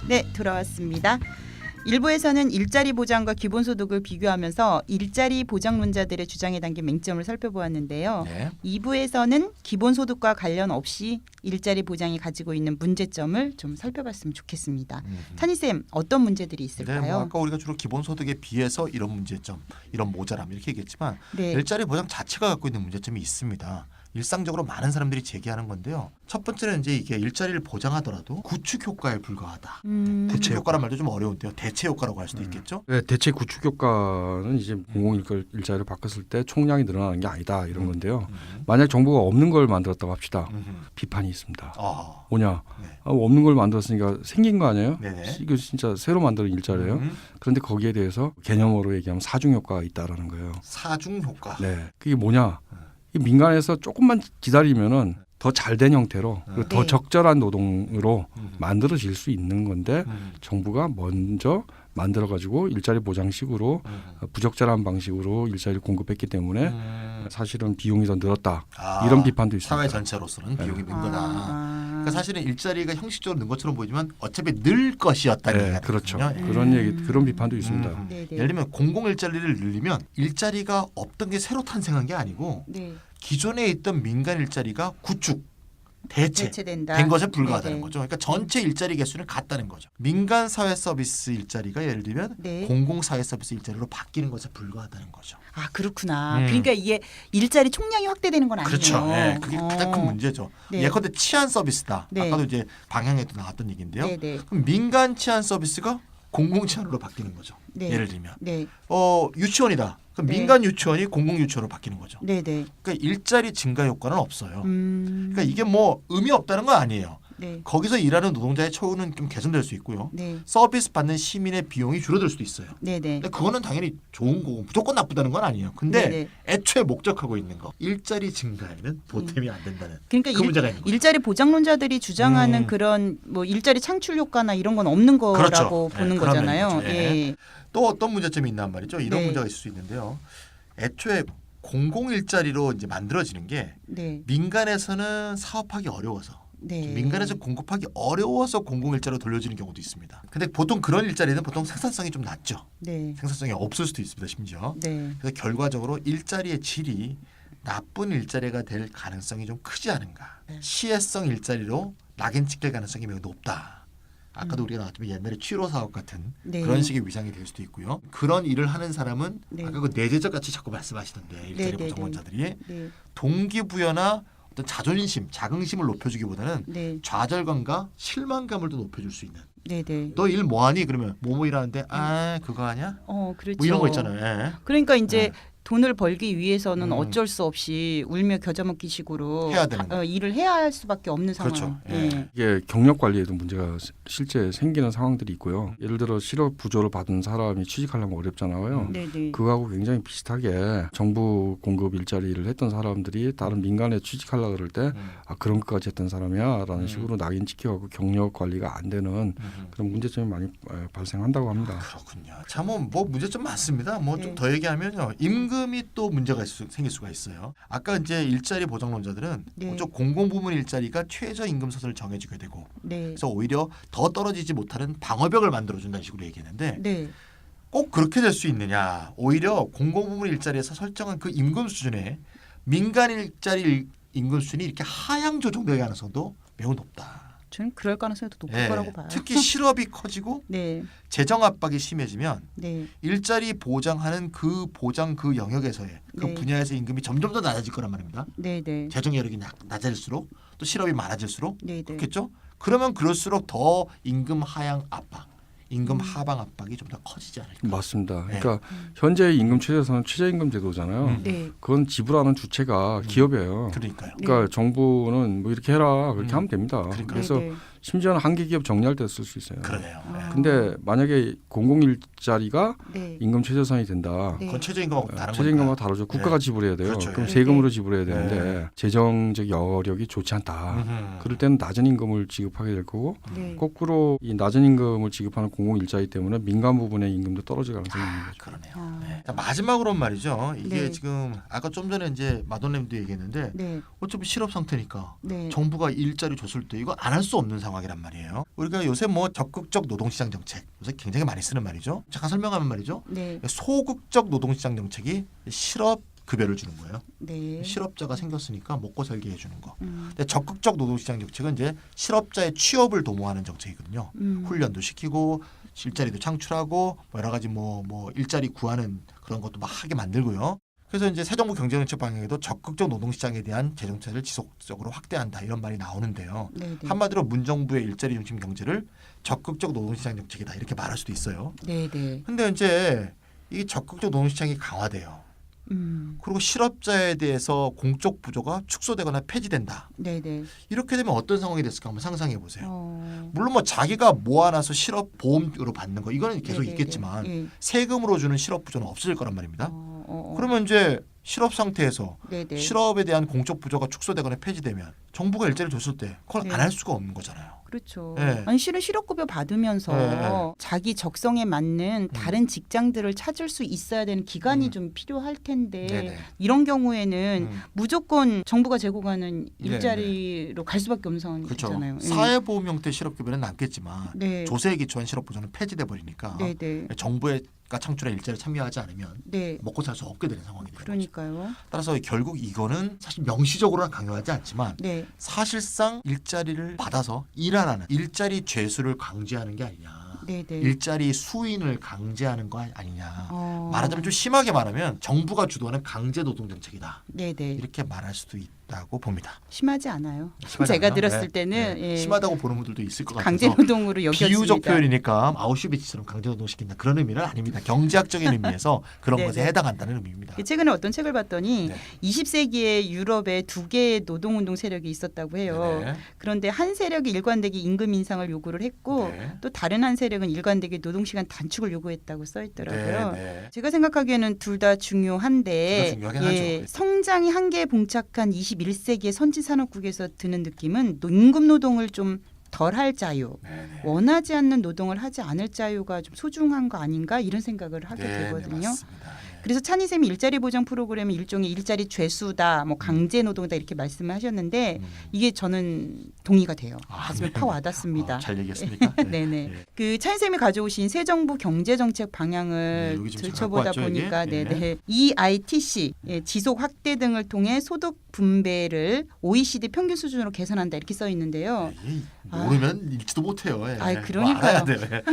네, 돌아왔습니다. 일부에서는 일자리 보장과 기본소득을 비교하면서 일자리 보장론자들의 주장에 담긴 맹점을 살펴보았는데요. 네. 2부에서는 기본소득과 관련 없이 일자리 보장이 가지고 있는 문제점을 좀 살펴봤으면 좋겠습니다. 탄희쌤, 어떤 문제들이 있을까요? 네, 뭐 아까 우리가 주로 기본소득에 비해서 이런 문제점, 이런 모자람 이렇게 얘기했지만 네. 일자리 보장 자체가 갖고 있는 문제점이 있습니다. 일상적으로 많은 사람들이 제기하는 건데요. 첫 번째는 이제 이게 일자리를 보장하더라도 구축 효과에 불과하다. 대체 효과란 말도 좀 어려운데요. 대체 효과라고 할 수도 있겠죠. 네, 대체 구축 효과는 이제 공공 일자리를 바꿨을 때 총량이 늘어나는 게 아니다 이런 건데요. 만약 정부가 없는 걸 만들었다고 합시다. 비판이 있습니다. 뭐냐? 네. 없는 걸 만들었으니까 생긴 거 아니에요? 네네. 이거 진짜 새로 만든 일자리예요. 그런데 거기에 대해서 개념으로 얘기하면 사중 효과가 있다라는 거예요. 사중 효과. 네, 그게 뭐냐? 이 민간에서 조금만 기다리면은 더 잘된 형태로 그리고 더 네. 적절한 노동으로 만들어질 수 있는 건데 정부가 먼저 만들어가지고 일자리 보장식으로 부적절한 방식으로 일자리를 공급했기 때문에 사실은 비용이 더 늘었다. 이런 비판도 있습니다. 사회 전체로서는 비용이 는 거다. 아. 그러니까 사실은 일자리가 형식적으로 는 것처럼 보이지만 어차피 늘 것이었다는 네, 얘기가 그렇죠. 되거든요. 그런 얘기, 그런 비판도 있습니다. 네네. 예를 들면 공공 일자리를 늘리면 일자리가 없던 게 새로 탄생한 게 아니고 네. 기존에 있던 민간 일자리가 구축, 대체된다. 된 것에 불과하다는 네네. 거죠. 그러니까 전체 일자리 개수는 같다는 거죠. 민간 사회 서비스 일자리가 예를 들면 네. 공공 사회 서비스 일자리로 바뀌는 것에 불과하다는 거죠. 아, 그렇구나. 그러니까 이게 일자리 총량이 확대되는 건 아니에요. 그렇죠. 네, 그게 가장 큰 문제죠. 네. 예컨대 치안 서비스다. 네. 아까도 이제 방향에도 나왔던 얘기인데요. 네네. 그럼 민간 치안 서비스가 공공 치안으로 바뀌는 거죠. 네. 예를 들면 네. 유치원이다. 그럼 네. 민간 유치원이 공공 유치원으로 바뀌는 거죠. 네네. 그러니까 일자리 증가 효과는 없어요. 그러니까 이게 뭐 의미 없다는 건 아니에요. 네. 거기서 일하는 노동자의 처우는 좀 개선될 수 있고요. 네. 서비스 받는 시민의 비용이 줄어들 수도 있어요. 네네. 근데 그거는 당연히 좋은 거고 무조건 나쁘다는 건 아니에요. 근데 네네. 애초에 목적하고 있는 거 일자리 증가에는 보탬이 안 된다는 그러니까 그 문제가 있는 거죠. 일자리 보장론자들이 주장하는 그런 뭐 일자리 창출 효과나 이런 건 없는 거라고 그렇죠. 보는 네, 그런 거잖아요. 면이죠. 예. 예. 또 어떤 문제점이 있단 말이죠. 이런 네. 문제가 있을 수 있는데요. 애초에 공공 일자리로 이제 만들어지는 게 네. 민간에서는 사업하기 어려워서 네. 민간에서 공급하기 어려워서 공공 일자리로 돌려지는 경우도 있습니다. 근데 보통 그런 일자리는 보통 생산성이 좀 낮죠. 네. 생산성이 없을 수도 있습니다. 심지어. 네. 그래서 결과적으로 일자리의 질이 나쁜 일자리가 될 가능성이 좀 크지 않은가. 시혜성 일자리로 낙인 찍힐 가능성이 매우 높다. 아까도 우리가 나왔지만 옛날에 취로 사업 같은 네. 그런 식의 위상이 될 수도 있고요. 그런 일을 하는 사람은 네. 아까 그 내재적 가치 자꾸 말씀하시던데 일자리 네, 네, 보장론자들이 네. 동기부여나 어떤 자존심, 자긍심을 높여주기보다는 네. 좌절감과 실망감을 더 높여줄 수 있는. 네. 네. 너 일 뭐하니? 그러면 뭐뭐 일하는데 그거 하냐? 그렇죠. 뭐 이런 거 있잖아요. 예. 그러니까 이제 네. 돈을 벌기 위해서는 어쩔 수 없이 울며 겨자 먹기 식으로 해야 되는 일을 해야 할 수밖에 없는 상황. 그렇죠. 예. 이게 경력 관리에도 문제가 실제 생기는 상황들이 있고요. 예를 들어 실업 부조를 받은 사람이 취직하려면 어렵잖아요. 네네. 그거하고 굉장히 비슷하게 정부 공급 일자리를 했던 사람들이 다른 민간에 취직하려고 그럴 때 그런 것까지 했던 사람이야라는 식으로 낙인 찍혀가고 경력 관리가 안 되는 그런 문제점이 많이 발생한다고 합니다. 그렇군요. 참 뭐 문제점 많습니다. 뭐 좀 네. 더 얘기하면요. 임금이 또 문제가 생길 수가 있어요. 아까 이제 일자리 보장론자들은 네. 좀 공공부문 일자리가 최저임금 선을 정해주게 되고 네. 그래서 오히려 더 떨어지지 못하는 방어벽을 만들어준다는 식으로 얘기했는데 네. 꼭 그렇게 될 수 있느냐. 오히려 공공부문 일자리에서 설정한 그 임금 수준에 민간 일자리 임금 수준이 이렇게 하향 조정될 가능성도 매우 높다. 저는 그럴 가능성이 더 높을 예. 거라고 봐요. 특히 실업이 커지고 네. 재정 압박이 심해지면 네. 일자리 보장하는 그 보장 그 영역에서의 그 네. 분야에서 임금이 점점 더 낮아질 거란 말입니다. 네. 네. 재정 여력이 낮아질수록 또 실업이 많아질수록 네. 네. 그렇겠죠? 그러면 그럴수록 더 임금 하향 압박, 임금 하방 압박이 좀 더 커지지 않을까. 맞습니다. 네. 그러니까 현재 임금 체제에서는 최저임금 제도잖아요. 네. 그건 지불하는 주체가 기업이에요. 그러니까요. 그러니까 정부는 뭐 이렇게 해라 그렇게 하면 됩니다. 그러니까요. 그래서 네. 심지어는 한계 기업 정리할 때 쓸 수 있어요. 그러네요. 네. 근데 만약에 공공일자리가 네. 임금 최저선이 된다. 네. 그건 최저임금하고 다른 최저임금과 거니까. 다르죠. 국가가 지불해야 돼요. 그렇죠. 그럼 네. 세금으로 지불해야 네. 되는데 재정적 여력이 좋지 않다. 음흠. 그럴 때는 낮은 임금을 지급하게 될 거고 네. 거꾸로 이 낮은 임금을 지급하는 공공일자이기 때문에 민간 부분의 임금도 떨어질 가능성이 있는 거죠. 그러네요. 아. 네. 자, 마지막으로는 말이죠. 이게 네. 지금 아까 좀 전에 이제 마돈님도 얘기했는데 네. 어차피 실업 상태니까 네. 정부가 일자리 줬을 때 이거 안 할 수 없는 상황이란 말이에요. 우리가 요새 뭐 적극적 노동시장 정책 요새 굉장히 많이 쓰는 말이죠. 잠깐 설명하면 말이죠. 네. 소극적 노동시장 정책이 실업 급여를 주는 거예요. 네. 실업자가 생겼으니까 먹고 살게 해주는 거. 음. 근데 적극적 노동시장 정책은 이제 실업자의 취업을 도모하는 정책이거든요. 훈련도 시키고 일자리도 창출하고 뭐 여러 가지 뭐 일자리 구하는 그런 것도 막 하게 만들고요. 그래서 이제 새 정부 경제정책 방향에도 적극적 노동시장에 대한 재정책을 지속적으로 확대한다 이런 말이 나오는데요. 네. 네. 한마디로 문정부의 일자리 중심 경제를 적극적 노동시장 정책이다 이렇게 말할 수도 있어요. 네. 네. 근데 이제 이 적극적 노동시장이 강화돼요. 그리고 실업자에 대해서 공적 부조가 축소되거나 폐지된다. 네. 네. 이렇게 되면 어떤 상황이 됐을까 한번 상상해 보세요. 어. 물론 뭐 자기가 모아놔서 실업 보험으로 받는 거 이거는 계속 네, 네, 있겠지만 네. 예. 세금으로 주는 실업 부조는 없어질 거란 말입니다. 어. 그러면 이제 실업 상태에서 네. 네. 실업에 대한 공적 부조가 축소되거나 폐지되면 정부가 일자리를 줬을 때 그걸 네. 안 할 수가 없는 거잖아요. 그렇죠. 네. 아니 실은 실업급여 받으면서 네. 자기 적성에 맞는 다른 직장들을 찾을 수 있어야 되는 기간이 좀 필요할 텐데 네네. 이런 경우에는 음. 무조건 정부가 제공하는 네, 일자리로 갈 수밖에 없는 그렇죠. 상황이잖아요. 사회보험 형태 실업급여는 남겠지만 네. 조세에 기초한 실업보조는 폐지돼 버리니까 네, 네. 정부가 창출한 일자리에 참여하지 않으면 네. 먹고 살 수 없게 되는 상황이 되는 거죠. 그러니까요. 따라서 결국 이거는 사실 명시적으로는 강요하지 않지만 네. 사실상 일자리를 받아서 일하라는 일자리 죄수를 강제하는 게 아니냐. 네, 네. 일자리 수인을 강제하는 거 아니냐. 어. 말하자면 좀 심하게 말하면 정부가 주도하는 강제 노동 정책이다. 네, 네. 이렇게 말할 수도 있다고 봅니다. 심하지 않아요. 심하지 제가 않나요? 들었을 네. 때는 네. 예. 심하다고 보는 분들도 있을 것 같아서 강제노동으로 여겨집니다. 비유적 표현이니까 아우슈비츠처럼 강제노동 시킨다 그런 의미는 아닙니다. 경제학적인 의미에서 그런 네, 것에 네. 해당한다는 의미입니다. 최근에 어떤 책을 봤더니 네. 20세기에 유럽에 두 개의 노동운동 세력이 있었다고 해요. 네. 그런데 한 세력이 일관되게 임금 인상을 요구를 했고 네. 또 다른 한 세력은 일관되게 노동시간 단축을 요구했다고 써 있더라고요. 네, 네. 제가 생각하기에는 둘 다 중요한데 둘다 중요하긴 하죠. 성장이 한계에 봉착한 21세기의 선진 산업국에서 드는 느낌은 임금 노동을 좀 덜 할 자유, 네, 네. 원하지 않는 노동을 하지 않을 자유가 좀 소중한 거 아닌가 이런 생각을 하게 네, 되거든요. 네, 맞습니다. 네. 그래서 찬희쌤이 일자리 보장 프로그램이 일종의 일자리 죄수다, 뭐 강제 노동이다 이렇게 말씀을 하셨는데 이게 저는 동의가 돼요. 가슴에 네. 팍 와닿습니다. 잘 얘기했습니까? 네네. 네. 그 찬희쌤이 가져오신 새 정부 경제정책 네, 방향을 여기 지금 들춰보다 갖고 왔죠, 보니까 여기? 네네. EITC 지속 확대 등을 통해 소득 분배를 OECD 평균 수준으로 개선한다 이렇게 써 있는데요. 네, 모르면 읽지도 못해요. 예. 아이, 뭐 그러니까요. 알아야 돼요. 예.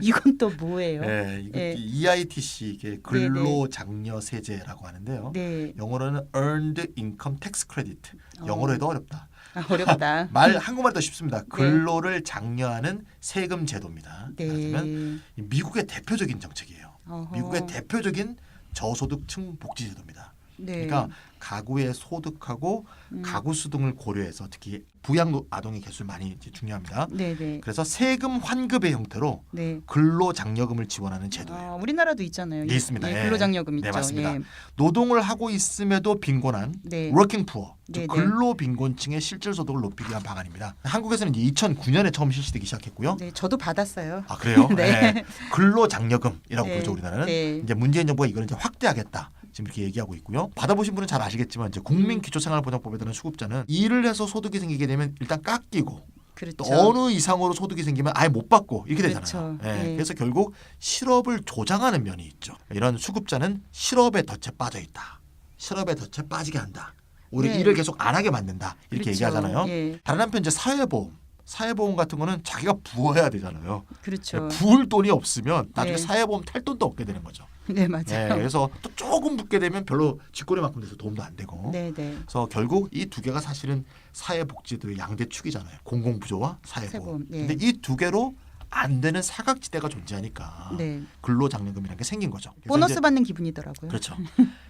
이건 또 뭐예요? 예, 이거 예. EITC 이게 근로장려 세제라고 하는데요. 네. 영어로는 Earned Income Tax Credit. 영어로 해도 어렵다. 아, 어렵다. 한국말 더 쉽습니다. 근로를 장려하는 세금 제도입니다. 네. 하지만 미국의 대표적인 정책이에요. 어허. 미국의 대표적인 저소득층 복지 제도입니다. 네. 그러니까 가구의 소득하고 가구 수등을 고려해서 특히 부양 아동의 개수를 많이 이제 중요합니다. 네네. 그래서 세금 환급의 형태로 네. 근로장려금을 지원하는 제도예요. 우리나라도 있잖아요. 예, 있습니다. 예, 예. 근로장려금 네, 있죠. 맞습니다. 예. 노동을 하고 있음에도 빈곤한 네. 워킹 푸어, 즉 네, 네. 근로 빈곤층의 실질 소득을 높이기 위한 방안입니다. 한국에서는 이제 2009년에 처음 실시되기 시작했고요. 네, 저도 받았어요. 아 그래요? 네. 네. 근로장려금이라고 네. 부르죠 우리나라는. 네. 이제 문재인 정부가 이걸 이제 확대하겠다. 지금 이렇게 얘기하고 있고요. 받아보신 분은 잘 아시겠지만 이제 국민기초생활보장법에 따른 수급자는 일을 해서 소득이 생기게 되면 일단 깎이고 그렇죠. 또 어느 이상으로 소득이 생기면 아예 못 받고 이렇게 되잖아요. 그렇죠. 예, 네. 그래서 결국 실업을 조장하는 면이 있죠. 이런 수급자는 실업에 덫에 빠져 있다. 실업에 덫에 빠지게 한다. 오히려 네. 일을 계속 안 하게 만든다. 이렇게 그렇죠. 얘기하잖아요. 예. 다른 한편 이제 사회보험 같은 거는 자기가 부어야 되잖아요. 그렇죠. 부을 돈이 없으면 나중에 네. 사회보험 탈 돈도 없게 되는 거죠. 네, 네, 맞아요. 그래서 또 조금 붙게 되면 별로 쥐꼬리만큼 돼서 도움도 안 되고. 네, 네. 그래서 결국 이 두 개가 사실은 사회복지도의 양대 축이잖아요. 공공부조와 사회보험. 사회보험, 네. 근데 이 두 개로 안 되는 사각지대가 존재하니까 네. 근로장려금이라는 게 생긴 거죠. 그래서 보너스 이제 받는 기분이더라고요. 그렇죠.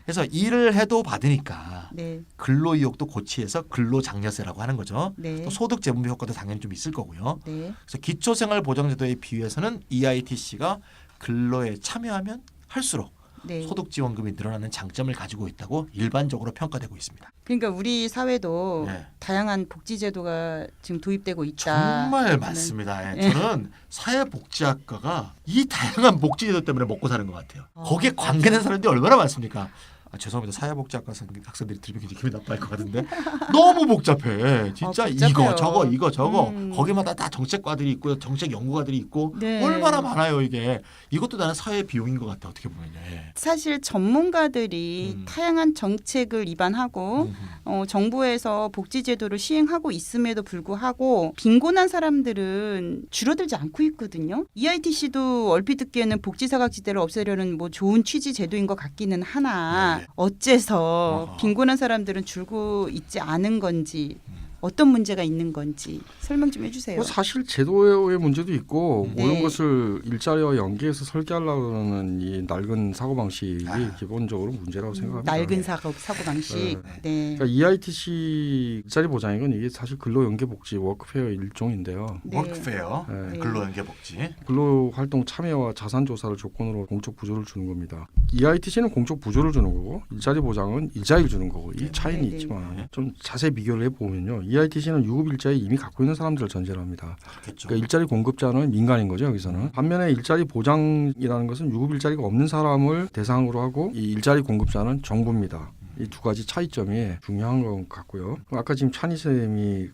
그래서 일을 해도 받으니까 네. 근로의욕도 고취해서 근로장려세라고 하는 거죠. 네. 또 소득 재분배 효과도 당연히 좀 있을 거고요. 네. 그래서 기초생활보장제도에 비해서는 EITC가 근로에 참여하면 할수록 네. 소득지원금이 늘어나는 장점을 가지고 있다고 일반적으로 평가되고 있습니다. 그러니까 우리 사회도 네. 다양한 복지제도가 지금 도입되고 있다. 정말 하는- 맞습니다. 예. 네. 저는 사회복지학과가 이 다양한 복지제도 때문에 먹고 사는 것 같아요. 거기에 맞아요. 관계된 사람들이 얼마나 많습니까? 죄송합니다. 사회복지학과 학생들이 들으면 굉장히 기분이 나빠할 것 같은데 너무 복잡해. 진짜 복잡해요. 이거 저거 이거 저거 음. 거기마다 다 정책과들이 있고요. 정책 연구가들이 있고 네. 얼마나 많아요 이게. 이것도 나는 사회 비용인 것 같아 어떻게 보면. 예. 사실 전문가들이 다양한 정책을 입안하고 정부에서 복지제도를 시행하고 있음에도 불구하고 빈곤한 사람들은 줄어들지 않고 있거든요. EITC도 얼핏 듣기에는 복지사각지대를 없애려는 뭐 좋은 취지 제도인 것 같기는 하나 네. 어째서 어허. 빈곤한 사람들은 줄고 있지 않은 건지 어떤 문제가 있는 건지 설명 좀 해주세요. 뭐 사실 제도의 문제도 있고 네. 모든 것을 일자리와 연계해서 설계하려고 하는 이 낡은 사고방식이 기본적으로 문제라고 생각합니다. 낡은 사고 방식. 네. 그러니까 EITC 일자리 보장액은 이게 사실 근로연계복지 워크페어 일종인데요. 네. 워크페어, 네. 근로연계복지. 근로활동 참여와 자산조사를 조건으로 공적 부조를 주는 겁니다. EITC는 공적 부조를 주는 거고 일자리 보장은 일자리를 주는 거고 이 차이는 네, 네. 있지만 좀 자세히 비교를 해보면요. EITC는 유급 일자리 이미 갖고 있는 사람들을 전제로 합니다. 그렇겠죠. 그러니까 일자리 공급자는 민간인 거죠 여기서는. 반면에 일자리 보장이라는 것은 유급 일자리가 없는 사람을 대상으로 하고 이 일자리 공급자는 정부입니다. 이 두 가지 차이점이 중요한 것 같고요. 아까 지금 찬희 쌤이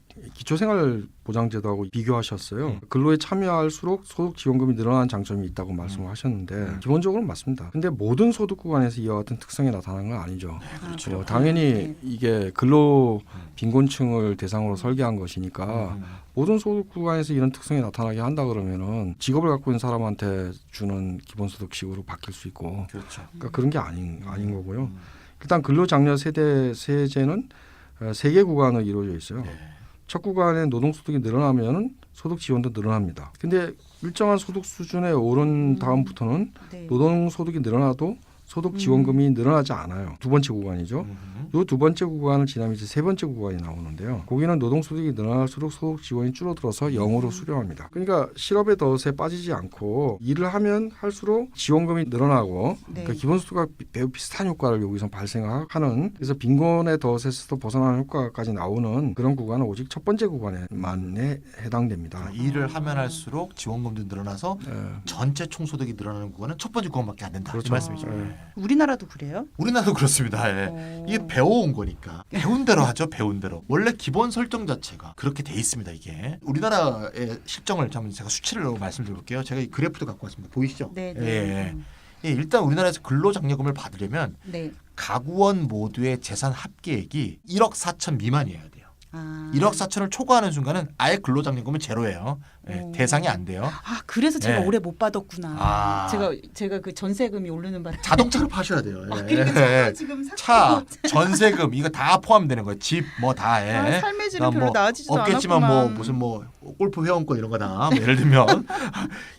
기초생활보장제도하고 비교하셨어요. 근로에 참여할수록 소득 지원금이 늘어나는 장점이 있다고 말씀을 하셨는데 기본적으로 맞습니다. 근데 모든 소득 구간에서 이와 같은 특성이 나타나는 건 아니죠. 그렇죠. 당연히 이게 근로 빈곤층을 대상으로 설계한 것이니까 모든 소득 구간에서 이런 특성이 나타나게 한다 그러면은 직업을 갖고 있는 사람한테 주는 기본소득식으로 바뀔 수 있고 그렇죠. 그러니까 그런 게 아닌 거고요. 일단 근로장려 세제는 3개 구간으로 이루어져 있어요. 네. 첫 구간에 노동소득이 늘어나면 소득 지원도 늘어납니다. 근데 일정한 소득 수준에 오른 다음부터는 네. 노동소득이 늘어나도 소득 지원금이 늘어나지 않아요. 두 번째 구간이죠. 이 두 번째 구간을 지나면 이제 세 번째 구간이 나오는데요. 거기는 노동소득이 늘어날수록 소득 지원이 줄어들어서 0으로 수렴합니다. 그러니까 실업의 덫에 빠지지 않고 일을 하면 할수록 지원금이 늘어나고 네. 그러니까 기본소득과 매우 비슷한 효과를 여기서 발생하는 그래서 빈곤의 덫에서 벗어나는 효과까지 나오는 그런 구간은 오직 첫 번째 구간에만 해당됩니다. 일을 하면 할수록 지원금도 늘어나서 네. 전체 총소득이 늘어나는 구간은 첫 번째 구간밖에 안 된다. 이 그렇죠. 말씀이죠. 네. 우리나라도 그래요? 우리나라도 그렇습니다. 예. 이게 배워온 거니까 배운 대로 하죠. 배운 대로. 원래 기본 설정 자체가 그렇게 돼 있습니다. 이게 우리나라의 실정을 한번 제가 수치를 말씀드려볼게요. 제가 이 그래프도 갖고 왔습니다. 보이시죠? 네. 예. 예, 일단 우리나라에서 근로장려금을 받으려면 네. 가구원 모두의 재산 합계액이 1억 4천 미만이어야 돼요. 아. 1억 4천을 초과하는 순간은 아예 근로장려금은 제로예요. 예, 오. 대상이 안 돼요. 아 그래서 제가 네. 올해 못 받았구나. 아. 제가 그 전세금이 오르는 바람에. 자동차를 파셔야 돼요. 예. 그러니까 차 지금 차, 전세금 이거 다 포함되는 거예요. 집 뭐 다. 예. 아, 삶의 질은 별로 뭐 나아지지도 없겠지만 않았구만. 뭐 무슨 뭐 골프 회원권 이런 거다. 뭐 예를 들면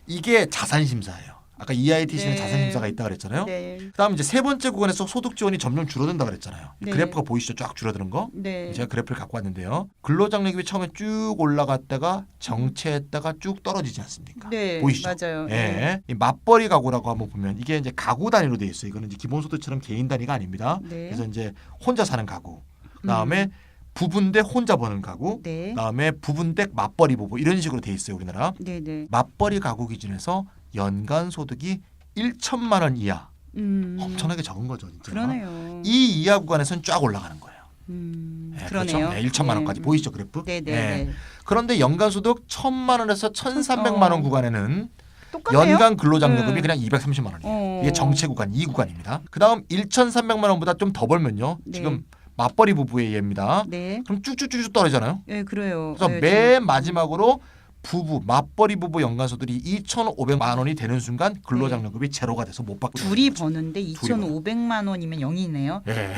이게 자산 심사예요. 아까 EITC는 네. 자산 심사가 있다 그랬잖아요. 네. 그다음 이제 세 번째 구간에서 소득 지원이 점점 줄어든다 그랬잖아요. 네. 그래프가 보이시죠? 쫙 줄어드는 거. 네. 제가 그래프를 갖고 왔는데요. 근로장려금이 처음에 쭉 올라갔다가 정체했다가 쭉 떨어지지 않습니까? 네. 보이시죠? 맞아요. 예. 이 맞벌이 가구라고 한번 보면 이게 이제 가구 단위로 돼 있어요. 이거는 이제 기본소득처럼 개인 단위가 아닙니다. 네. 그래서 이제 혼자 사는 가구. 그다음에 부분 대 혼자 버는 가구. 네. 그다음에 부분 대 맞벌이 부부 이런 식으로 돼 있어요, 우리나라. 네. 네. 맞벌이 가구 기준에서 연간 소득이 1천만 원 이하. 엄청나게 적은 거죠, 진짜. 그러네요. 이 이하 구간에서는 쫙 올라가는 거예요. 네, 그러네요. 그렇죠? 네, 1천만 원까지 보이시죠, 그래프? 네, 네, 네. 네. 그런데 연간 소득 1,000만 원에서 1,300만 원 구간에는 똑같네요. 연간 근로장려금이 네. 그냥 230만 원이에요. 어. 이게 정체 구간, 이 구간입니다. 그다음 1,300만 원보다 좀 더 벌면요. 네. 지금 맞벌이 부부의 예입니다. 네. 그럼 쭉쭉쭉 떨어지잖아요. 네, 그래요. 그래서 네, 맨 마지막으로 부부, 맞벌이 부부 연간 소득이 2,500만 원이 되는 순간 근로장려금이 제로가 돼서 못 받고 둘이 있는 거죠. 버는데 2,500만 원이면 0이네요. 예.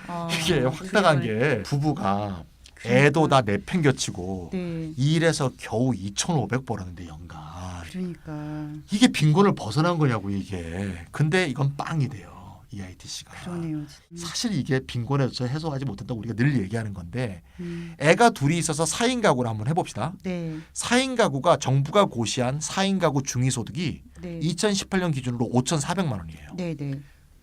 아, 이게 둘이 황당한 버는- 게 부부가 애도 다 내팽겨치고 네. 일해서 겨우 2,500 벌었는데 연간. 그러니까 이게 빈곤을 벗어난 거냐고 이게. 근데 이건 빵이 돼요. EITC가. 그러네요. 사실 이게 빈곤에서 해소하지 못한다고 우리가 늘 얘기하는 건데 애가 둘이 있어서 4인 가구를 한번 해봅시다. 네. 4인 가구가 정부가 고시한 4인 가구 중위소득이 네. 2018년 기준으로 5,400만 원이에요. 네, 네.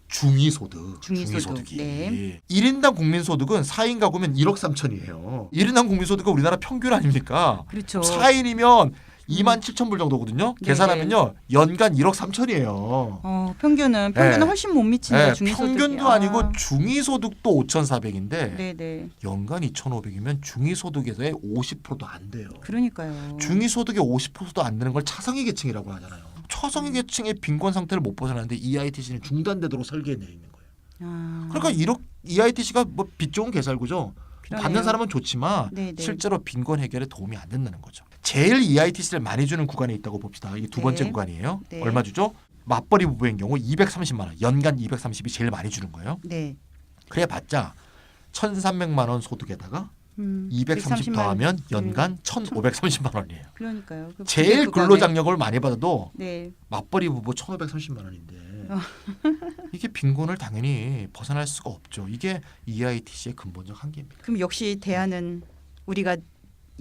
중위소득. 중위소득. 중위소득이. 네. 1인당 국민소득은 4인 가구면 1억 3천이에요. 1인당 국민소득은 우리나라 평균 아닙니까? 그렇죠. 4인이면 27,000불 정도거든요. 네. 계산하면요. 연간 1억 3천이에요. 평균은 네. 훨씬 못 미친다. 네, 중위소득이. 평균도 아니고 중위소득도 5,400인데 네, 네. 연간 2,500이면 중위소득에서의 50%도 안 돼요. 그러니까요. 중위소득의 50%도 안 되는 걸 차상위 계층이라고 하잖아요. 초상위 계층의 빈곤 상태를 못 벗어나는데 EITC는 중단되도록 설계해 내 있는 거예요. 아, 그러니까 EITC가 뭐 빚 좋은 개살구죠. 그러네요. 받는 사람은 좋지만 네, 네. 실제로 빈곤 해결에 도움이 안 된다는 거죠. 제일 EITC를 많이 주는 구간에 있다고 봅시다. 이게 두 번째 네. 구간이에요. 네. 얼마 주죠? 맞벌이 부부인 경우 230만 원, 연간 230이 제일 많이 주는 거예요. 네. 그래 봤자 1,300만 원 소득에다가 230 130만 더하면 연간 1,530만 원이에요. 그러니까요. 제일 그거네. 근로장려금을 많이 받아도 네. 맞벌이 부부 1,530만 원인데 어. 이게 빈곤을 당연히 벗어날 수가 없죠. 이게 EITC의 근본적 한계입니다. 그럼 역시 대안은 우리가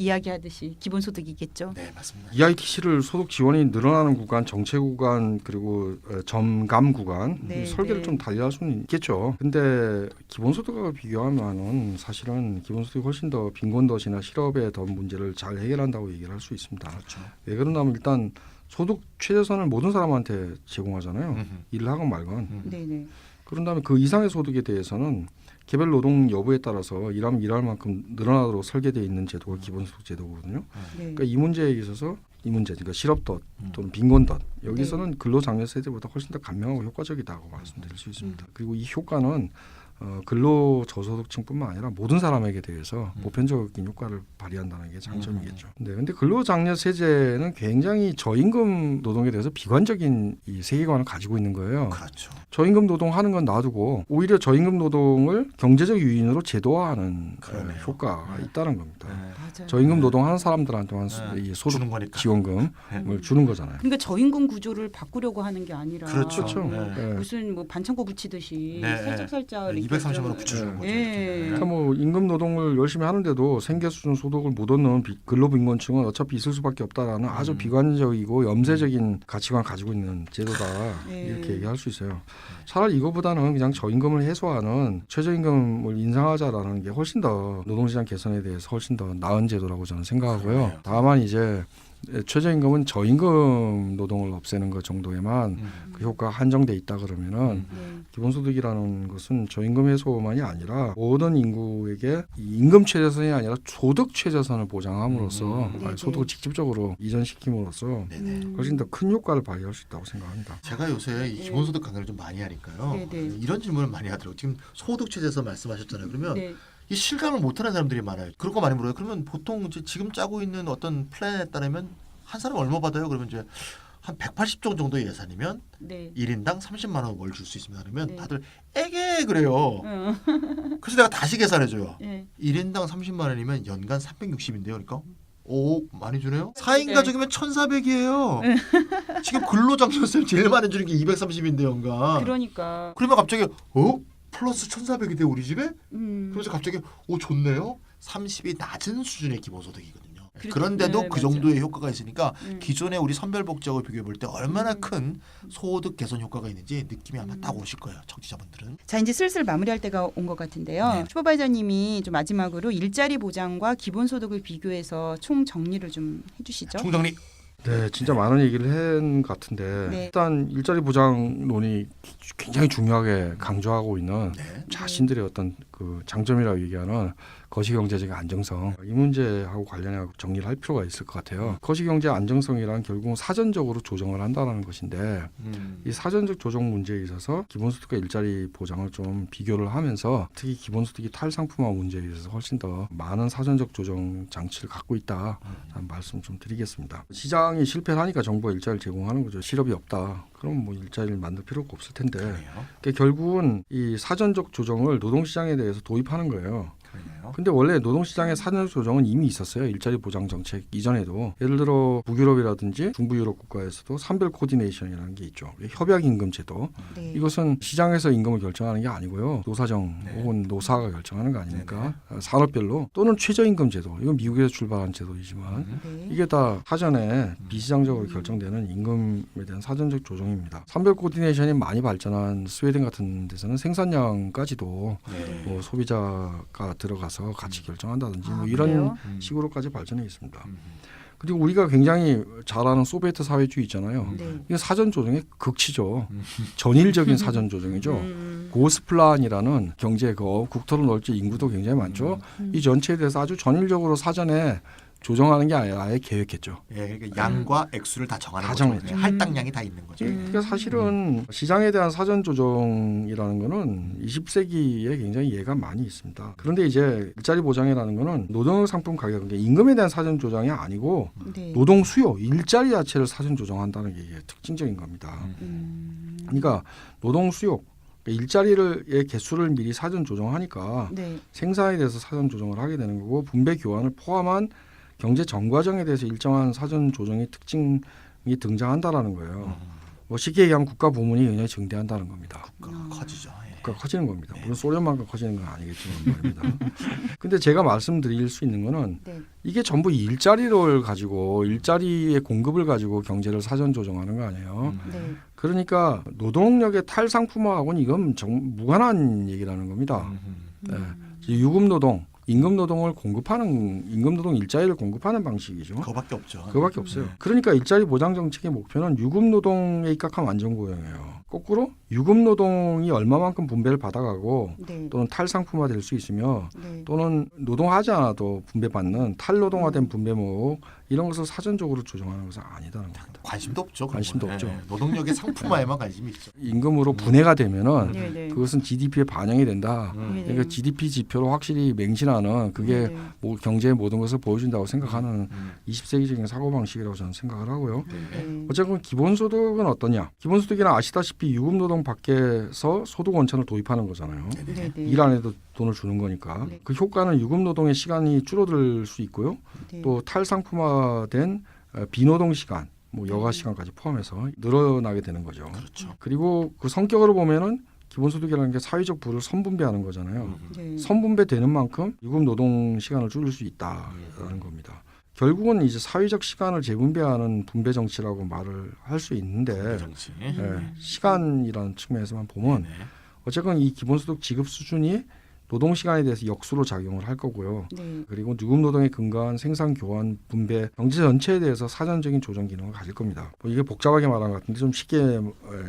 이야기하듯이 기본소득이겠죠. 네, 맞습니다. EITC를 소득 지원이 늘어나는 구간, 정체 구간 그리고 점감 구간 네, 설계를 네. 좀 달리할 수는 있겠죠. 근데 기본소득과 비교하면은 사실은 기본소득이 훨씬 더 빈곤도시나 실업의 더 문제를 잘 해결한다고 얘기를 할 수 있습니다. 그렇죠. 왜 그러냐면 일단 소득 최저선을 모든 사람한테 제공하잖아요. 일을 하건 말건. 네, 네. 그런 다음에 그 이상의 소득에 대해서는 개별 노동 여부에 따라서 일하면 일할 만큼 늘어나도록 설계되어 있는 제도가 기본소득 제도거든요. 네. 그러니까 이 문제에 있어서 이 문제, 그러니까 실업덧 또는 빈곤덧 여기서는 근로장려 세대보다 훨씬 더 간명하고 효과적이다고 말씀드릴 수 있습니다. 그리고 이 효과는 근로저소득층뿐만 아니라 모든 사람에게 대해서 보편적인 효과를 발휘한다는 게 장점이겠죠. 네, 근데 근로장려 세제는 굉장히 저임금 노동에 대해서 비관적인 이 세계관을 가지고 있는 거예요. 그렇죠. 저임금 노동하는 건 놔두고 오히려 저임금 노동을 경제적 유인으로 제도화하는 그러네요. 효과가 있다는 겁니다. 네. 맞아요. 저임금 노동하는 사람들한테만 네. 이 소득 주는 거니까. 지원금을 주는 거잖아요. 그러니까 저임금 구조를 바꾸려고 하는 게 아니라 그렇죠. 그렇죠. 네. 무슨 뭐 반창고 붙이듯이 네. 살짝 230만 원 붙여주는 거죠. 예. 그러니까 뭐 임금 노동을 열심히 하는데도 생계 수준 소득을 못 얻는 근로빈곤층은 어차피 있을 수밖에 없다라는 아주 비관적이고 염세적인 가치관 가지고 있는 제도다 예. 이렇게 얘기할 수 있어요. 차라리 이거보다는 그냥 저임금을 해소하는 최저임금을 인상하자라는 게 훨씬 더 노동시장 개선에 대해서 훨씬 더 나은 제도라고 저는 생각하고요. 그러네요. 다만 이제 최저임금은 저임금 노동을 없애는 것 정도에만 그 효과가 한정돼 있다 그러면은 네. 기본소득이라는 것은 저임금 해소만이 아니라 모든 인구에게 이 임금 최저선이 아니라 소득 최저선을 보장함으로써 네, 소득을 직접적으로 이전시킴으로써 네네. 훨씬 더 큰 효과를 발휘할 수 있다고 생각합니다. 제가 요새 이 기본소득 강의를 좀 많이 하니까요. 네, 네. 이런 질문을 많이 하더라고요. 지금 소득 최저에서 말씀하셨잖아요. 그러면 네. 이 실감을 못하는 사람들이 많아요. 그런 거 많이 물어요. 그러면 보통 이제 지금 짜고 있는 어떤 플랜에 따르면 한 사람 얼마 받아요? 그러면 이제 한 180종 정도의 예산이면 네. 1인당 30만 원 월 줄 수 있습니다. 그러면 네. 다들 에게 그래요. 그래서 내가 다시 계산해줘요. 네. 1인당 30만 원이면 연간 360인데요. 그러니까 오 많이 주네요. 4인 네. 가족이면 1,400이에요. 지금 근로장려세 제일 많이 주는 게 230인데 연간. 그러니까. 그러면 갑자기 플러스 1,400이 돼 우리 집에? 그러면서 갑자기 좋네요. 30이 낮은 수준의 기본소득이거든요. 그렇죠. 그런데도 네, 그 맞아요. 정도의 효과가 있으니까 기존의 우리 선별복지하고 비교해 볼 때 얼마나 큰 소득 개선 효과가 있는지 느낌이 아마 딱 오실 거예요. 청취자분들은. 자, 이제 슬슬 마무리할 때가 온 것 같은데요. 네. 슈퍼바이저님이 좀 마지막으로 일자리 보장과 기본소득을 비교해서 총 정리를 좀 해주시죠. 총정리. 네, 진짜 많은 얘기를 한 것 같은데 네. 일단 일자리 보장론이 굉장히 중요하게 강조하고 있는 네. 자신들의 어떤 그 장점이라고 얘기하는 거시경제적 안정성 이 문제하고 관련해 정리를 할 필요가 있을 것 같아요. 거시경제 안정성이란 결국은 사전적으로 조정을 한다는 것인데 이 사전적 조정 문제에 있어서 기본소득과 일자리 보장을 좀 비교를 하면서 특히 기본소득이 탈상품화 문제에 있어서 훨씬 더 많은 사전적 조정 장치를 갖고 있다 말씀 좀 드리겠습니다. 시장이 실패를 하니까 정부가 일자리를 제공하는 거죠. 실업이 없다. 그럼 뭐 일자리를 만들 필요가 없을 텐데 그래요. 그러니까 결국은 이 사전적 조정을 노동시장에 대해서 도입하는 거예요. 그러네요. 근데 원래 노동시장의 사전적 조정은 이미 있었어요. 일자리 보장 정책 이전에도. 예를 들어 북유럽이라든지 중부유럽 국가에서도 산별 코디네이션이라는 게 있죠. 협약임금 제도. 네. 이것은 시장에서 임금을 결정하는 게 아니고요. 노사정 네. 혹은 노사가 결정하는 거 아닙니까? 산업별로 또는 최저임금 제도. 이건 미국에서 출발한 제도이지만 네. 이게 다 사전에 비시장적으로 결정되는 임금에 대한 사전적 조정입니다. 산별 코디네이션이 많이 발전한 스웨덴 같은 데서는 생산량까지도 네. 뭐 소비자가 들어가서 같이 결정한다든지 뭐 아, 이런 그래요? 식으로까지 발전해 있습니다. 그리고 우리가 굉장히 잘 아는 소비에트 사회주의 있잖아요. 네. 이게 사전 조정의 극치죠. 전일적인 사전 조정이죠. 고스플란이라는 경제 국토를 넓지 인구도 굉장히 많죠. 이 전체에 대해서 아주 전일적으로 사전에 조정하는 게 아니라 아예 계획했죠. 예, 그러니까 양과 액수를 다 정하는 다 거죠. 정했죠. 네, 할당량이 다 있는 거죠. 그러니까 사실은 시장에 대한 사전 조정이라는 거는 20세기에 굉장히 예가 많이 있습니다. 그런데 이제 일자리 보장이라는 거는 노동 상품 가격, 그러니까 임금에 대한 사전 조정이 아니고 네. 노동 수요, 일자리 자체를 사전 조정한다는 게 이게 특징적인 겁니다. 그러니까 노동 수요, 그러니까 일자리의 개수를 미리 사전 조정하니까 네. 생산에 대해서 사전 조정을 하게 되는 거고 분배 교환을 포함한 경제 전 과정에 대해서 일정한 사전 조정의 특징이 등장한다라는 거예요. 뭐 쉽게 얘기하면 국가 부문이 굉장히 증대한다는 겁니다. 국가가 커지죠. 예. 국가가 커지는 겁니다. 물론 소련만큼 커지는 건 아니겠지만 말입니다. 근데 제가 말씀드릴 수 있는 거는 네. 이게 전부 일자리를 가지고 일자리의 공급을 가지고 경제를 사전 조정하는 거 아니에요. 네. 그러니까 노동력의 탈상품화하고는 이건 무관한 얘기라는 겁니다. 네. 유급 노동, 임금 노동을 공급하는 임금 노동 일자리를 공급하는 방식이죠. 그거밖에 없죠. 그거밖에 없어요. 그러니까 일자리 보장 정책의 목표는 유급 노동에 입각한 안정고용이에요. 거꾸로 유급 노동이 얼마만큼 분배를 받아가고 네. 또는 탈상품화될 수 있으며 네. 또는 노동하지 않아도 분배받는 탈노동화된 분배목 이런 것을 사전적으로 조정하는 것은 아니다는 겁니다. 관심도 없죠. 그런 관심도 거는. 없죠. 예, 노동력의 상품화에만 관심이 있죠. 임금으로 분해가 되면은 네. 네. 그것은 GDP에 반영이 된다. 네. 그러니까 GDP 지표로 확실히 맹신하는 그게 네. 뭐 경제의 모든 것을 보여준다고 생각하는 20세기적인 사고방식이라고 저는 생각을 하고요. 네. 어쨌든 기본소득은 어떠냐? 기본소득이란 아시다시피 유급노동 밖에서 소득 원천을 도입하는 거잖아요. 네. 네. 일 안 해도 돈을 주는 거니까. 네. 그 효과는 유급노동의 시간이 줄어들 수 있고요. 네. 또 탈상품화된 비노동 시간, 뭐 여가 시간까지 포함해서 늘어나게 되는 거죠. 그렇죠. 그리고 그 성격으로 보면은 기본소득이라는 게 사회적 부를 선분배하는 거잖아요. 네. 선분배되는 만큼 유급 노동 시간을 줄일 수 있다라는 겁니다. 결국은 이제 사회적 시간을 재분배하는 분배 정치라고 말을 할 수 있는데 정치. 시간이라는 측면에서만 보면 네. 어쨌건 이 기본소득 지급 수준이 노동 시간에 대해서 역수로 작용을 할 거고요. 네. 그리고 유급 노동에 근거한 생산 교환 분배 경제 전체에 대해서 사전적인 조정 기능을 가질 겁니다. 뭐 이게 복잡하게 말한 것 같은데 좀 쉽게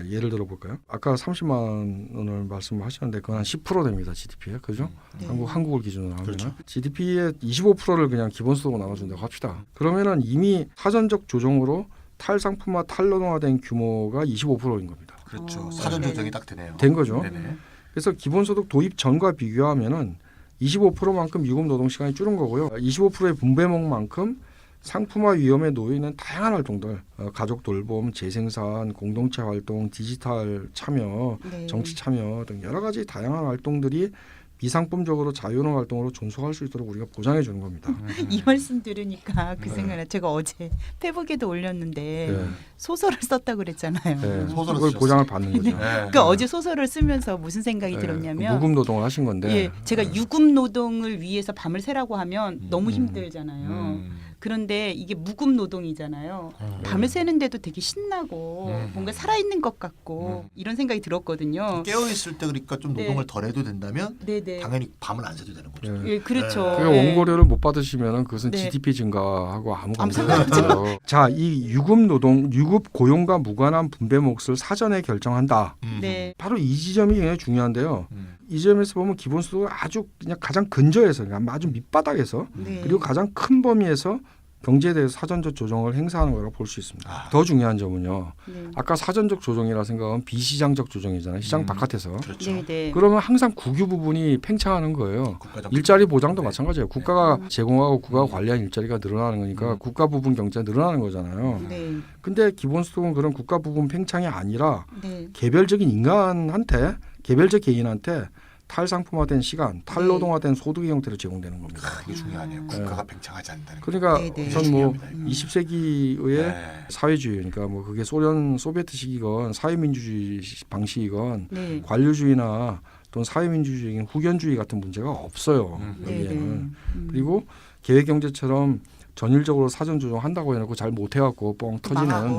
예를 들어 볼까요? 아까 30만 원을 말씀하셨는데 그건 한 10% 됩니다. GDP에 그죠? 네. 한국을 기준으로 하면 그렇죠. GDP의 25%를 그냥 기본소득으로 나눠준다고 합시다. 그러면은 이미 사전적 조정으로 탈상품화 탈노동화된 규모가 25%인 겁니다. 그렇죠. 어, 사전 네. 조정이 딱 되네요. 된 거죠. 네네. 그래서 기본소득 도입 전과 비교하면은 25%만큼 유급 노동 시간이 줄은 거고요. 25%의 분배목만큼 상품화 위험에 놓여 있는 다양한 활동들, 가족 돌봄, 재생산, 공동체 활동, 디지털 참여, 네. 정치 참여 등 여러 가지 다양한 활동들이 비상품적으로 자유노동 활동으로 존속할 수 있도록 우리가 보장해 주는 겁니다. 이 말씀 들으니까 그 네. 생각나. 제가 어제 페북에도 올렸는데 네. 소설을 썼다 그랬잖아요. 네. 소설을 그걸 쓰셨어요. 보장을 받는 거죠. 네. 그러니까 어제 소설을 쓰면서 무슨 생각이 네. 들었냐면 무급 노동을 하신 건데 예, 제가 유급 노동을 위해서 밤을 새라고 하면 너무 힘들잖아요. 그런데 이게 무급 노동이잖아요. 밤을 새는데도 되게 신나고 뭔가 살아있는 것 같고 이런 생각이 들었거든요. 깨어 있을 때 그러니까 좀 네. 노동을 덜 해도 된다면 네네. 당연히 밤을 안 새도 되는 거죠. 네. 예, 그렇죠. 그러니까 예. 원고료를 못 받으시면은 그것은 네. GDP 증가하고 아무 아무 관계가 없어요. 자, 이 유급 노동, 유급 고용과 무관한 분배 몫을 사전에 결정한다. 네. 바로 이 지점이 굉장히 중요한데요. 이 점에서 보면 기본소득을 아주 그냥 가장 근저에서, 그러니까 아주 밑바닥에서 네. 그리고 가장 큰 범위에서 경제에 대해서 사전적 조정을 행사하는 거라고 볼 수 있습니다. 아. 더 중요한 점은요. 네. 아까 사전적 조정이라 생각하면 비시장적 조정이잖아요. 시장 바깥에서. 그렇죠. 네네. 그러면 항상 국유 부분이 팽창하는 거예요. 국가적 일자리 보장도 네. 마찬가지예요. 국가가 제공하고 국가가 관리한 일자리가 늘어나는 거니까 국가 부분 경제가 늘어나는 거잖아요. 네. 근데 기본소득은 그런 국가 부분 팽창이 아니라 네. 개별적인 인간한테 개별적 개인한테 탈상품화된 시간, 탈노동화된 소득의 형태로 제공되는 겁니다. 이게 중요하네요. 국가가 팽창하지 않는다는 거. 그러니까 네, 네. 우선 뭐 중요합니다, 이거. 20세기의 네. 사회주의, 그러니까 뭐 그게 소비에트 시기건 사회민주주의 방식이건 네. 관료주의나 또는 사회민주주의적인 후견주의 같은 문제가 없어요. 네, 여기에는. 네. 그리고 계획경제처럼 전일적으로 사전 조정한다고 해놓고 잘 못해갖고 뻥 터지는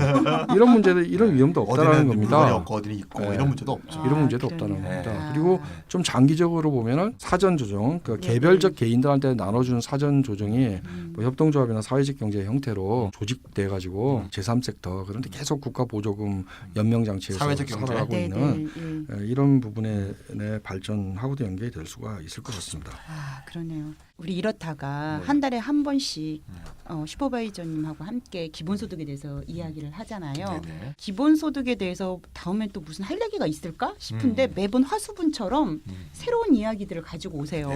이런 문제들, 이런 위험도 없다라는 어디는 물건이 겁니다. 없고 어디는 있고 네. 이런 문제도 없죠. 이런 문제도 그러네요. 없다는 겁니다. 아. 그리고 좀 장기적으로 보면은 사전 조정, 그 네. 개별적 개인들한테 나눠주는 사전 조정이 뭐 협동조합이나 사회적 경제 형태로 조직돼 가지고 제3섹터 그런데 계속 국가 보조금 연명 장치에서 사회적 경제. 살아가고 네, 있는 네, 네. 이런 부분에 발전하고도 연결이 될 수가 있을 것 같습니다. 아, 그러네요. 우리 이렇다가 네. 한 달에 한 번씩 슈퍼바이저님하고 함께 기본소득에 대해서 이야기를 하잖아요. 네네. 기본소득에 대해서 다음엔 또 무슨 할 얘기가 있을까 싶은데 매번 화수분처럼 새로운 이야기들을 가지고 오세요.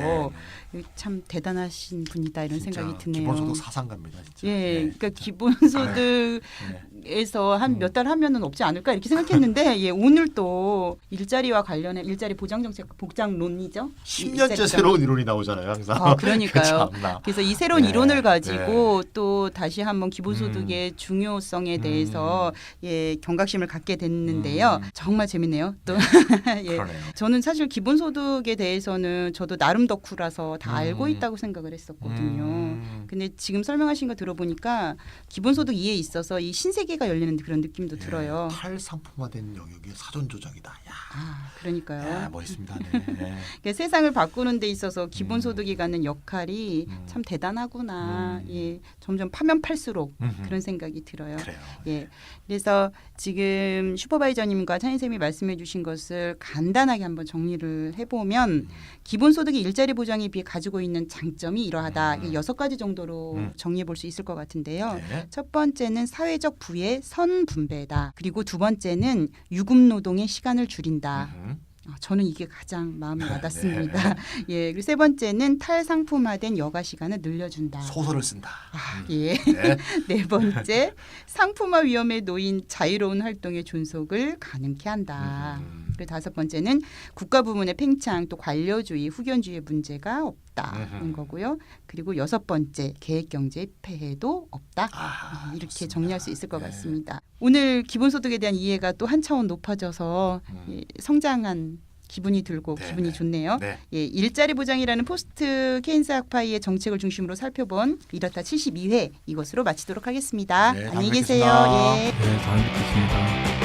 네. 이거 참 대단하신 분이다 이런 진짜 생각이 드네요. 기본소득 사상가입니다, 진짜. 예, 네, 그러니까 진짜. 기본소득에서 한 몇 달 하면은 없지 않을까 이렇게 생각했는데 예, 오늘 또 일자리와 관련해 일자리 보장정책 복장론이죠. 10년째 새로운 이론이 나오잖아요, 항상. 아, 그러니까요. 참나. 그래서 이 새로운 네, 이론을 가지고 또 다시 한번 기본소득의 중요성에 대해서 예, 경각심을 갖게 됐는데요. 정말 재밌네요. 또 예. 그러네요. 저는 사실 기본소득에 대해서는 저도 나름 덕후라서 다 알고 있다고 생각을 했었거든요. 근데 지금 설명하신 거 들어보니까 기본소득 이해에 있어서 이 신세계가 열리는 그런 느낌도 들어요. 탈상품화된 영역의 사전 조정이다. 야, 아, 그러니까요. 멋있습니다. 네. 그러니까 세상을 바꾸는 데 있어서 기본소득이 갖는 역할이 참 대단하구나. 예, 점점 파면 팔수록 그런 생각이 들어요. 그래요. 예, 그래서 지금 슈퍼바이저님과 찬희쌤이 말씀해주신 것을 간단하게 한번 정리를 해보면 기본소득이 일자리 보장에 비해 가지고 있는 장점이 이러하다. 6가지 정도로 정리해볼 수 있을 것 같은데요. 네. 첫 번째는 사회적 부의 선분배다. 그리고 두 번째는 유급노동의 시간을 줄인다. 저는 이게 가장 마음에 와닿습니다. 예, 그리고 세 번째는 탈상품화된 여가 시간을 늘려준다. 소설을 쓴다. 아, 예. 네. 네 번째, 상품화 위험에 놓인 자유로운 활동의 존속을 가능케 한다. 그리고 다섯 번째는 국가 부문의 팽창 또 관료주의, 후견주의 문제가 없다는 거고요. 그리고 여섯 번째, 계획경제의 폐해도 없다. 이렇게 좋습니다. 정리할 수 있을 것 네. 같습니다. 오늘 기본소득에 대한 이해가 또 한 차원 높아져서 예, 성장한 기분이 들고 네, 기분이 네. 좋네요. 네. 예, 일자리 보장이라는 포스트 케인스 학파이의 정책을 중심으로 살펴본 이렇다 72회 이것으로 마치도록 하겠습니다. 네, 안녕히 다음에 계세요. 뵙겠습니다. 예. 네, 다음에 뵙겠습니다.